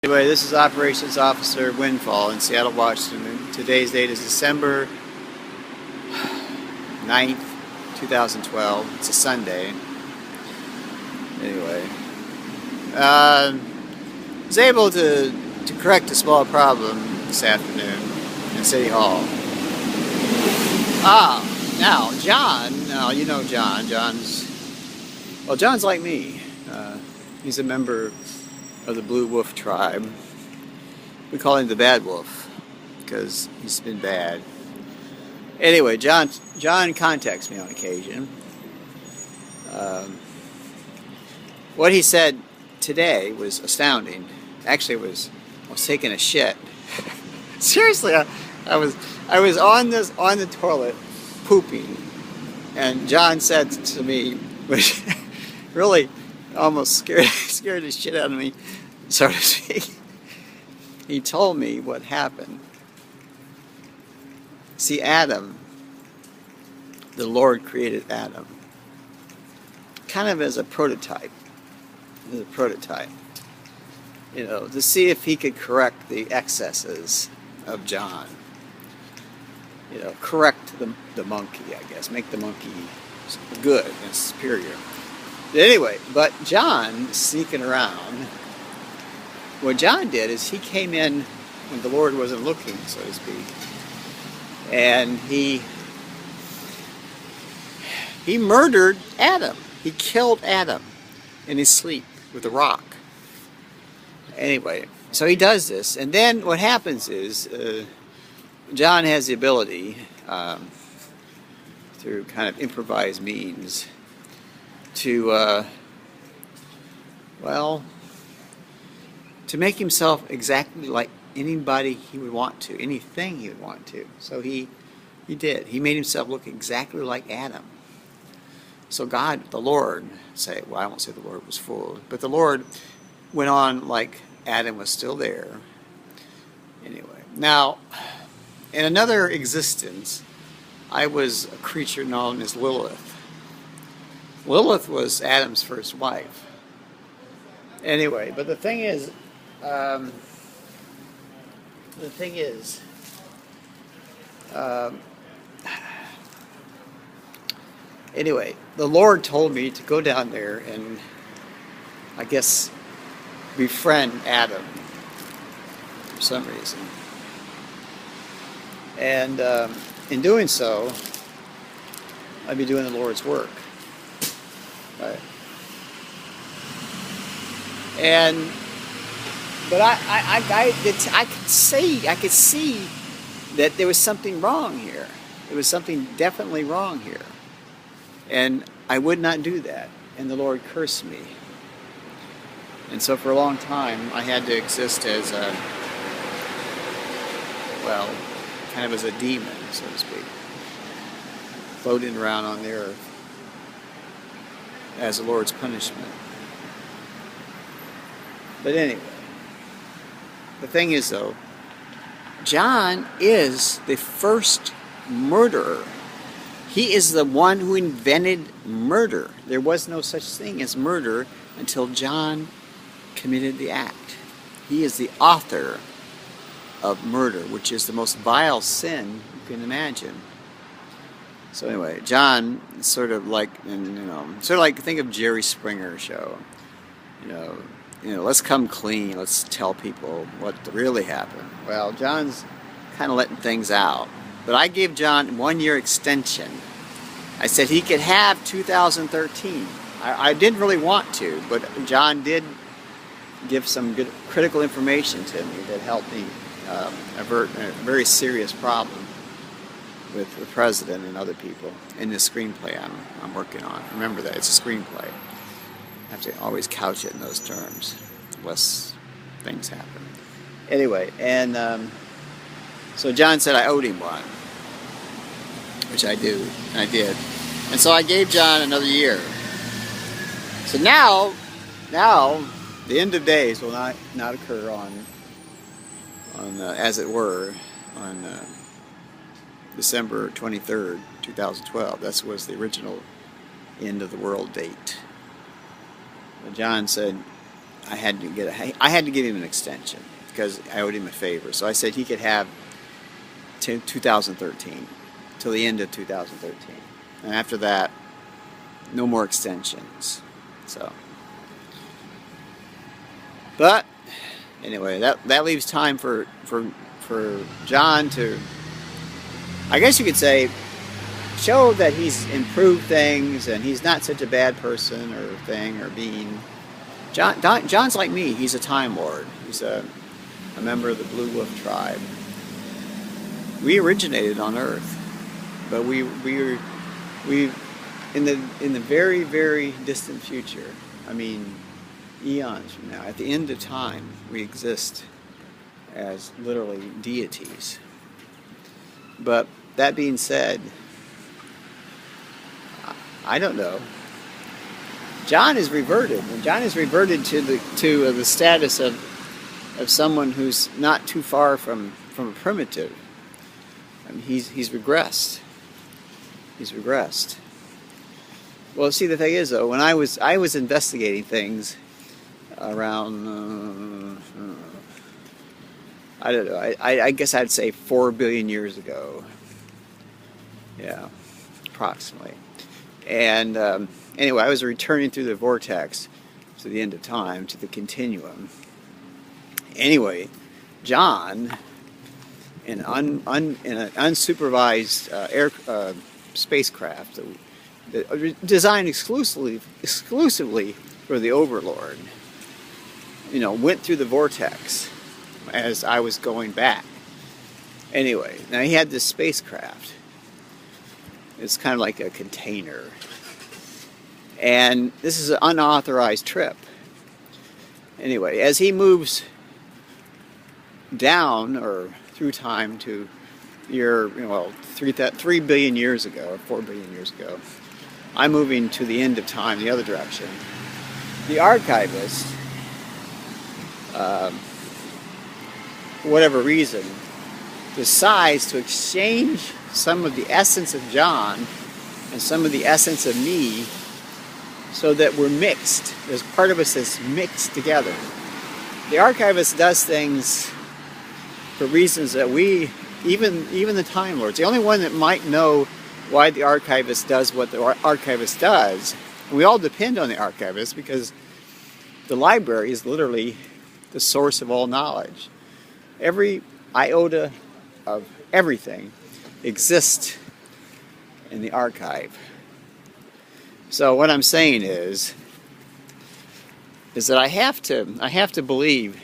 Anyway, this is Operations Officer Windfall in Seattle, Washington. Today's date is December 9th, 2012. It's a Sunday. Anyway, I was able to correct a small problem this afternoon in City Hall. Now John, you know John. John's like me. He's a member of the Blue Wolf tribe. We call him the Bad Wolf because he's been bad. Anyway, John contacts me on occasion. What he said today was astounding. Actually, I was taking a shit. Seriously, I was on the toilet pooping, and John said to me, which really almost scared the shit out of me, so to speak. He told me what happened. See, Adam, the Lord created Adam kind of as a prototype. To see if he could correct the excesses of John. Correct the monkey, I guess. Make the monkey good and superior. Anyway, but John, sneaking around, what John did is he came in when the Lord wasn't looking, so to speak, and he murdered Adam. He killed Adam in his sleep with a rock. Anyway, so he does this, and then what happens is John has the ability, through kind of improvised means, to make himself exactly like anybody he would want to, anything he would want to. So he did. He made himself look exactly like Adam. So God, the Lord, I won't say the Lord was fooled, but the Lord went on like Adam was still there. Anyway, now, in another existence, I was a creature known as Lilith. Lilith was Adam's first wife. Anyway, but the thing is, anyway, the Lord told me to go down there and, I guess, befriend Adam for some reason. And in doing so, I'd be doing the Lord's work. Right. But I could see that there was something wrong here. There was something definitely wrong here. And I would not do that. And the Lord cursed me. And so for a long time, I had to exist as kind of as a demon, so to speak, floating around on the earth as the Lord's punishment. But anyway, the thing is though, John is the first murderer. He is the one who invented murder. There was no such thing as murder until John committed the act. He is the author of murder, which is the most vile sin you can imagine. So anyway, John is sort of like, think of Jerry Springer show. Let's come clean. Let's tell people what really happened. Well, John's kind of letting things out. But I gave John 1 year extension. I said he could have 2013. I didn't really want to, but John did give some good critical information to me that helped me avert a very serious problem with the president and other people in the screenplay I'm working on. Remember that, it's a screenplay. I have to always couch it in those terms, lest things happen. Anyway, and so John said I owed him one, which I do, and I did. And so I gave John another year. So now the end of days will not occur on as it were, on December 23rd, 2012. That was the original end of the world date. John said, I had to give him an extension because I owed him a favor. So I said he could have 2013 till the end of 2013, and after that, no more extensions. So, but anyway, that leaves time for John to, I guess you could say, show that he's improved things and he's not such a bad person or thing or being. John's like me. He's a Time Lord. He's a member of the Blue Wolf tribe. We originated on Earth, but we in the very, very distant future. I mean, eons from now, at the end of time, we exist as literally deities. But that being said, I don't know. John is reverted, and John is reverted to the status of someone who's not too far from a primitive. I mean, he's regressed. He's regressed. Well, see, the thing is, though, when I was investigating things around, I don't know, I guess I'd say 4 billion years ago. Yeah, approximately. And anyway, I was returning through the vortex to the end of time, to the continuum. Anyway, John, in an unsupervised spacecraft that designed exclusively for the Overlord, went through the vortex as I was going back. Anyway, now he had this spacecraft. It's kind of like a container. And this is an unauthorized trip. Anyway, as he moves down or through time to 3 billion years ago, 4 billion years ago, I'm moving to the end of time, the other direction. The archivist, for whatever reason, decides to exchange some of the essence of John and some of the essence of me so that we're mixed. There's part of us that's mixed together. The archivist does things for reasons that we, even the Time Lords, the only one that might know why the archivist does what the archivist does, and we all depend on the archivist because the library is literally the source of all knowledge. Every iota of everything exists in the archive. So what I'm saying is that I have to believe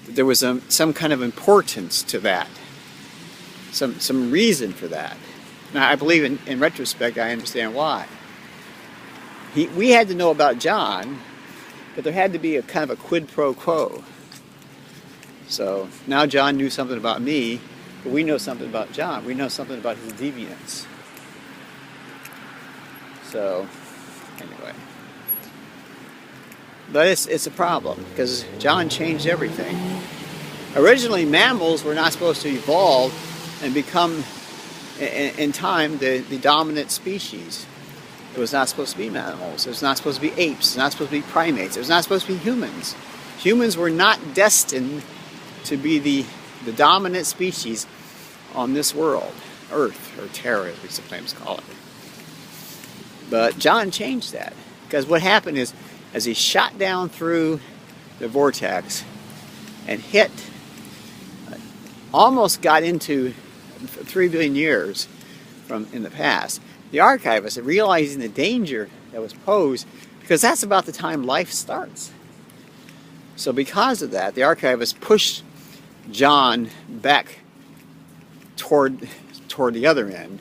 that there was some kind of importance to that, some reason for that. Now I believe in retrospect I understand why. We had to know about John, but there had to be a kind of a quid pro quo. So now John knew something about me, but we know something about John. We know something about his deviance. So, anyway. But it's a problem, because John changed everything. Originally, mammals were not supposed to evolve and become, in time, the dominant species. It was not supposed to be mammals. It was not supposed to be apes. It was not supposed to be primates. It was not supposed to be humans. Humans were not destined to be the dominant species on this world, Earth, or Terra as we sometimes call it. But John changed that, because what happened is, as he shot down through the vortex and hit, almost got into 3 billion years from in the past, the archivist, realizing the danger that was posed, because that's about the time life starts. So because of that, the archivist pushed John back toward the other end,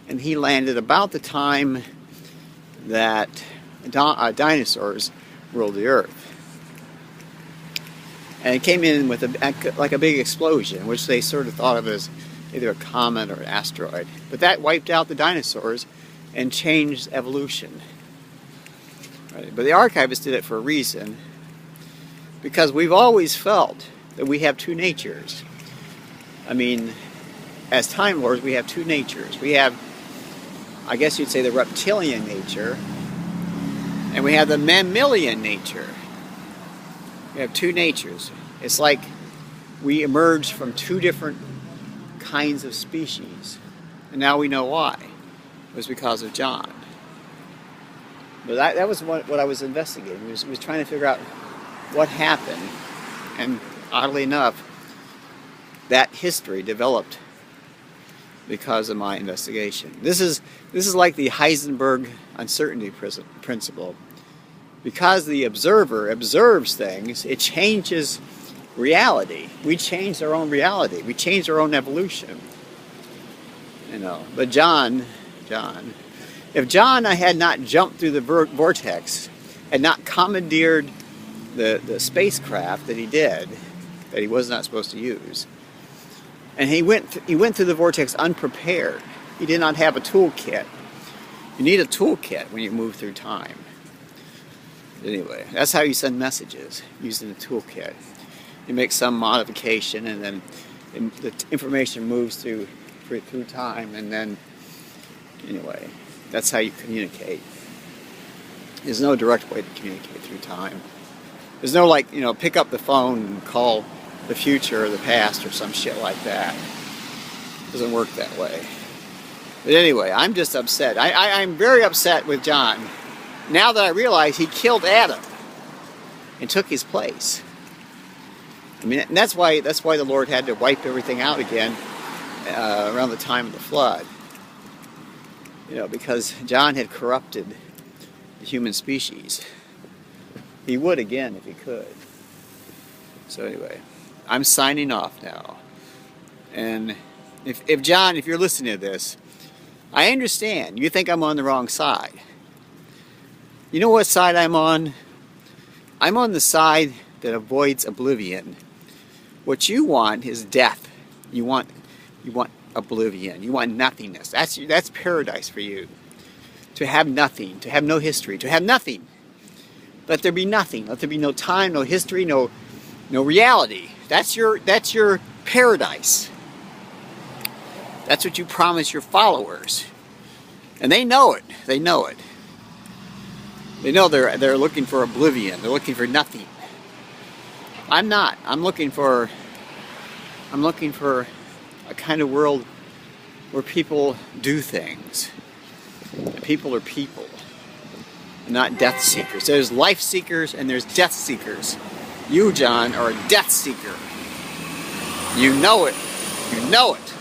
and he landed about the time that dinosaurs ruled the Earth. And it came in with like a big explosion, which they sort of thought of as either a comet or an asteroid. But that wiped out the dinosaurs and changed evolution. Right? But the archivist did it for a reason, because we've always felt that we have two natures. I mean, as Time Lords, we have two natures. We have, I guess you'd say, the reptilian nature, and we have the mammalian nature. We have two natures. It's like we emerged from two different kinds of species. And now we know why. It was because of John. But that was what I was investigating. Was trying to figure out what happened. And oddly enough, that history developed because of my investigation. This is like the Heisenberg uncertainty principle. Because the observer observes things, it changes reality. We changed our own reality. We changed our own evolution. You know, but John, if John had not jumped through the vortex, had not commandeered the spacecraft that he did, that he was not supposed to use, and he went through the vortex unprepared. He did not have a toolkit. You need a toolkit when you move through time. Anyway, that's how you send messages, using a toolkit. You make some modification, and then the information moves through time, and then, anyway, that's how you communicate. There's no direct way to communicate through time. There's no, like, you know, pick up the phone and call the future or the past or some shit like that. It doesn't work that way. But anyway, I'm just upset. I'm very upset with John. Now that I realize he killed Adam and took his place. I mean, and that's why the Lord had to wipe everything out again around the time of the flood. You know, because John had corrupted the human species. He would again if he could. So anyway, I'm signing off now. And if John, if you're listening to this, I understand. You think I'm on the wrong side. You know what side I'm on? I'm on the side that avoids oblivion. What you want is death. You want oblivion. You want nothingness. That's paradise for you. To have nothing, to have no history, to have nothing. Let there be nothing. Let there be no time, no history, no reality. That's your paradise. That's what you promise your followers. And they know it. They know it. They know they're looking for oblivion. They're looking for nothing. I'm not. I'm looking for a kind of world where people do things. People are people, not death seekers. There's life seekers and there's death seekers. You, John, are a death seeker. You know it. You know it.